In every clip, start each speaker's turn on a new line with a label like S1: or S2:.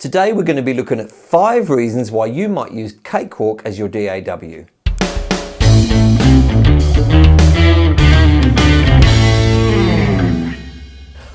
S1: Today we're going to be looking at 5 reasons why you might use Cakewalk as your DAW.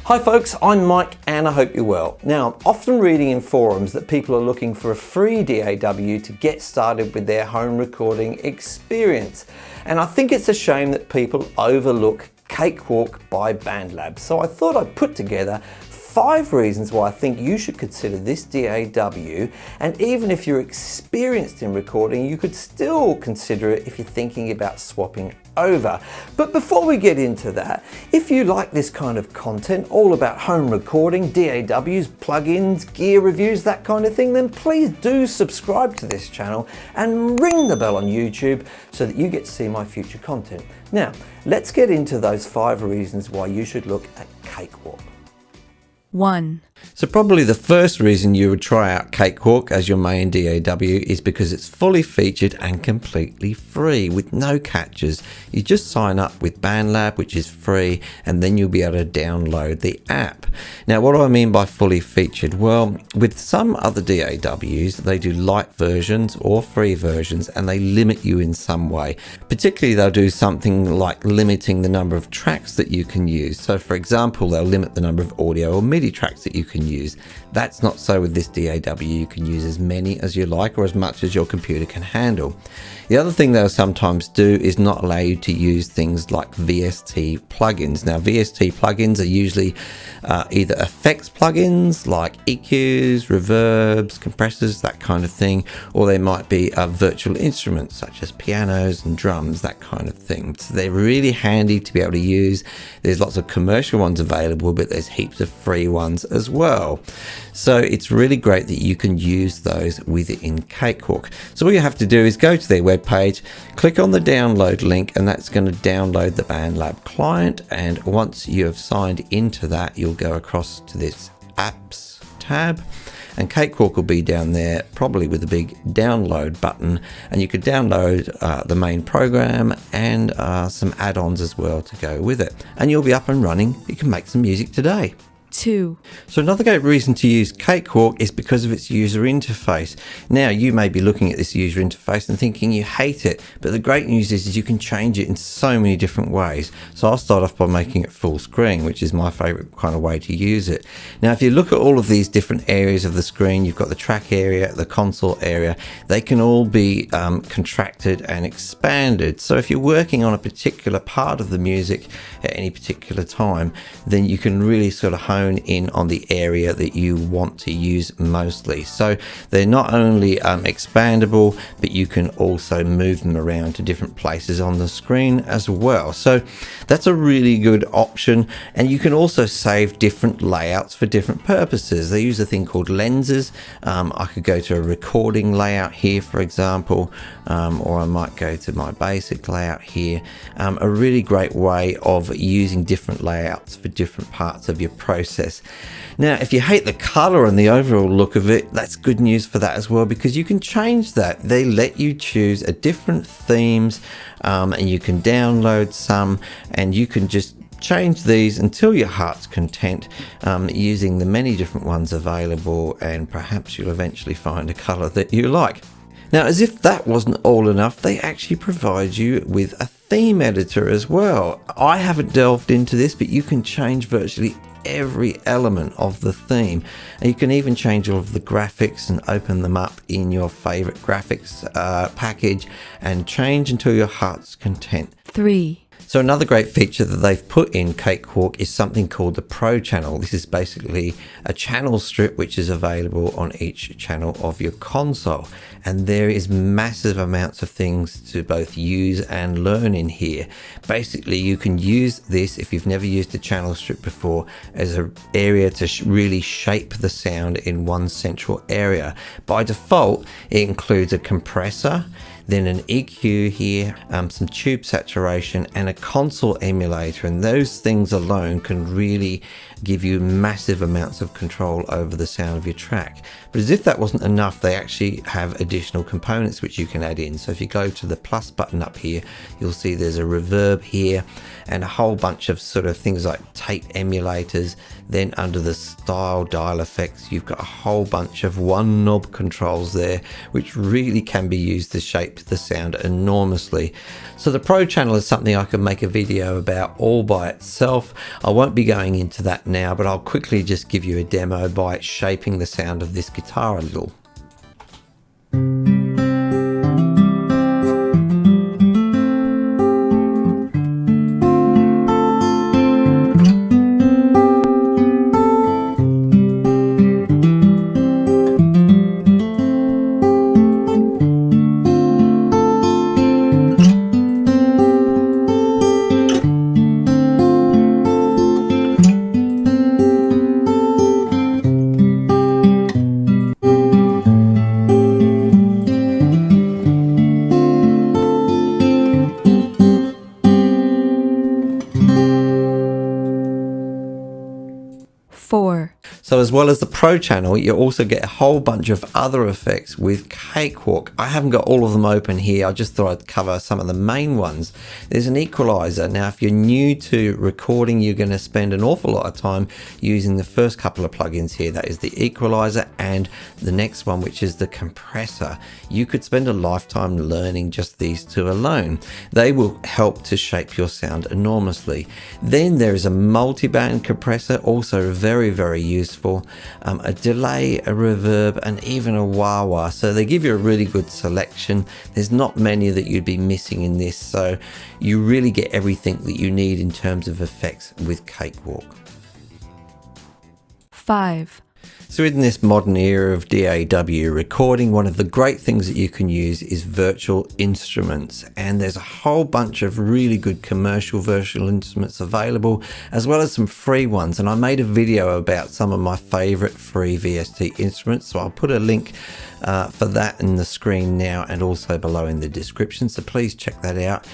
S1: Hi folks, I'm Mike and I hope you're well. Now, I'm often reading in forums that people are looking for a free DAW to get started with their home recording experience. And I think it's a shame that people overlook Cakewalk by BandLab. So I thought I'd put together 5 reasons why I think you should consider this DAW, and even if you're experienced in recording, you could still consider it if you're thinking about swapping over. But before we get into that, if you like this kind of content, all about home recording, DAWs, plugins, gear reviews, that kind of thing, then please do subscribe to this channel and ring the bell on YouTube so that you get to see my future content. Now, let's get into those 5 reasons why you should look at Cakewalk.
S2: 1.
S1: So probably the first reason you would try out Cakewalk as your main DAW is because it's fully featured and completely free with no catches. You just sign up with BandLab, which is free, and then you'll be able to download the app. Now, what do I mean by fully featured? Well, with some other DAWs, they do light versions or free versions, and they limit you in some way. Particularly, they'll do something like limiting the number of tracks that you can use. So for example, they'll limit the number of audio or MIDI tracks that you can use. That's not so with this DAW. You can use as many as you like or as much as your computer can handle. The other thing they'll sometimes do is not allow you to use things like VST plugins. Now, VST plugins are usually either effects plugins like EQs, reverbs, compressors, that kind of thing, or they might be virtual instruments such as pianos and drums, that kind of thing. So they're really handy to be able to use. There's lots of commercial ones available, but there's heaps of free ones as well. So it's really great that you can use those within Cakewalk. So all you have to do is go to their webpage, click on the download link, and that's going to download the BandLab client. And once you have signed into that, you'll go across to this apps tab, and Cakewalk will be down there, probably with a big download button, and you could download the main program and some add-ons as well to go with it, and you'll be up and running. You can make some music today.
S2: 2.
S1: So another great reason to use Cakewalk is because of its user interface. Now, you may be looking at this user interface and thinking you hate it, but the great news is you can change it in so many different ways. So I'll start off by making it full screen, which is my favorite kind of way to use it. Now, if you look at all of these different areas of the screen, you've got the track area, the console area, they can all be contracted and expanded. So if you're working on a particular part of the music at any particular time, then you can really sort of hone in on the area that you want to use mostly. So they're not only expandable, but you can also move them around to different places on the screen as well. So that's a really good option, and you can also save different layouts for different purposes. They use a thing called lenses. I could go to a recording layout here, for example, or I might go to my basic layout here. A really great way of using different layouts for different parts of your process. Now, if you hate the color and the overall look of it, that's good news for that as well, because you can change that. They let you choose a different themes, and you can download some, and you can just change these until your heart's content, using the many different ones available, and perhaps you'll eventually find a color that you like. Now, as if that wasn't all enough, they actually provide you with a theme editor as well. I haven't delved into this, but you can change virtually every element of the theme, and you can even change all of the graphics and open them up in your favorite graphics package and change until your heart's content.
S2: 3.
S1: So another great feature that they've put in Cakewalk is something called the Pro Channel. This is basically a channel strip which is available on each channel of your console. And there is massive amounts of things to both use and learn in here. Basically, you can use this, if you've never used a channel strip before, as an area to really shape the sound in one central area. By default, it includes a compressor, then an EQ here, some tube saturation, and a console emulator, and those things alone can really give you massive amounts of control over the sound of your track. But as if that wasn't enough, they actually have additional components which you can add in. So if you go to the plus button up here, you'll see there's a reverb here and a whole bunch of sort of things like tape emulators. Then under the style dial effects, you've got a whole bunch of one knob controls there, which really can be used to shape the sound enormously. So the Pro channel is something I could make a video about all by itself. I won't be going into that now, but I'll quickly just give you a demo by shaping the sound of this guitar a little. So as well as the Pro channel, you also get a whole bunch of other effects with Cakewalk. I haven't got all of them open here. I just thought I'd cover some of the main ones. There's an equalizer. Now, if you're new to recording, you're going to spend an awful lot of time using the first couple of plugins here. That is the equalizer and the next one, which is the compressor. You could spend a lifetime learning just these two alone. They will help to shape your sound enormously. Then there is a multi-band compressor, also very, very useful. A delay, a reverb, and even a wah-wah. So they give you a really good selection. There's not many that you'd be missing in this, so you really get everything that you need in terms of effects with Cakewalk.
S2: 5.
S1: So in this modern era of DAW recording, one of the great things that you can use is virtual instruments, and there's a whole bunch of really good commercial virtual instruments available, as well as some free ones. And I made a video about some of my favorite free VST instruments, so I'll put a link for that in the screen now and also below in the description, so please check that out.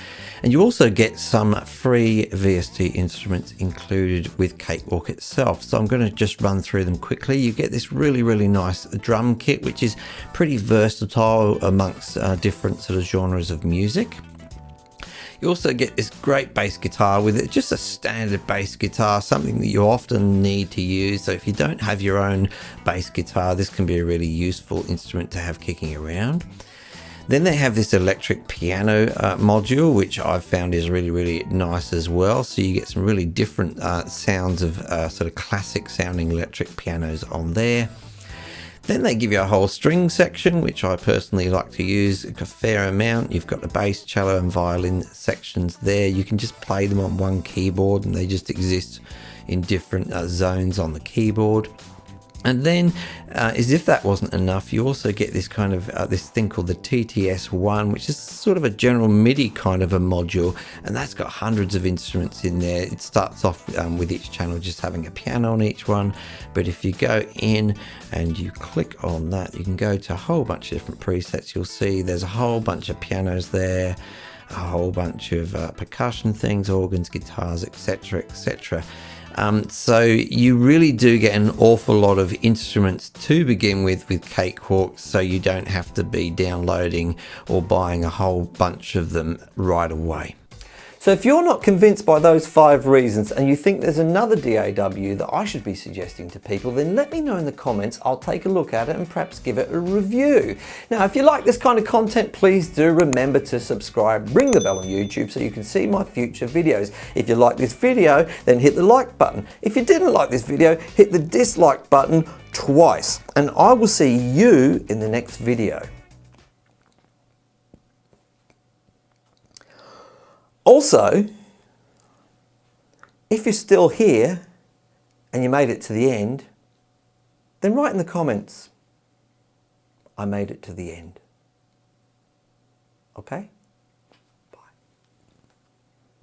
S1: And you also get some free VST instruments included with Cakewalk itself. So I'm going to just run through them quickly. You get this really, really nice drum kit, which is pretty versatile amongst different sort of genres of music. You also get this great bass guitar with it, just a standard bass guitar, something that you often need to use. So if you don't have your own bass guitar, this can be a really useful instrument to have kicking around. Then they have this electric piano module, which I've found is really, really nice as well. So you get some really different sounds of sort of classic sounding electric pianos on there. Then they give you a whole string section, which I personally like to use a fair amount. You've got the bass, cello and violin sections there. You can just play them on one keyboard and they just exist in different zones on the keyboard. And then, as if that wasn't enough, you also get this kind of this thing called the TTS-1, which is sort of a general MIDI kind of a module, and that's got hundreds of instruments in there. It starts off with each channel just having a piano on each one, but if you go in and you click on that, you can go to a whole bunch of different presets. You'll see there's a whole bunch of pianos there, a whole bunch of percussion things, organs, guitars, etc., etc. So you really do get an awful lot of instruments to begin with Cakewalk, so you don't have to be downloading or buying a whole bunch of them right away. So if you're not convinced by those 5 reasons and you think there's another DAW that I should be suggesting to people, then let me know in the comments. I'll take a look at it and perhaps give it a review. Now, if you like this kind of content, please do remember to subscribe, ring the bell on YouTube so you can see my future videos. If you like this video, then hit the like button. If you didn't like this video, hit the dislike button twice. And I will see you in the next video. Also, if you're still here and you made it to the end, then write in the comments, I made it to the end. Okay?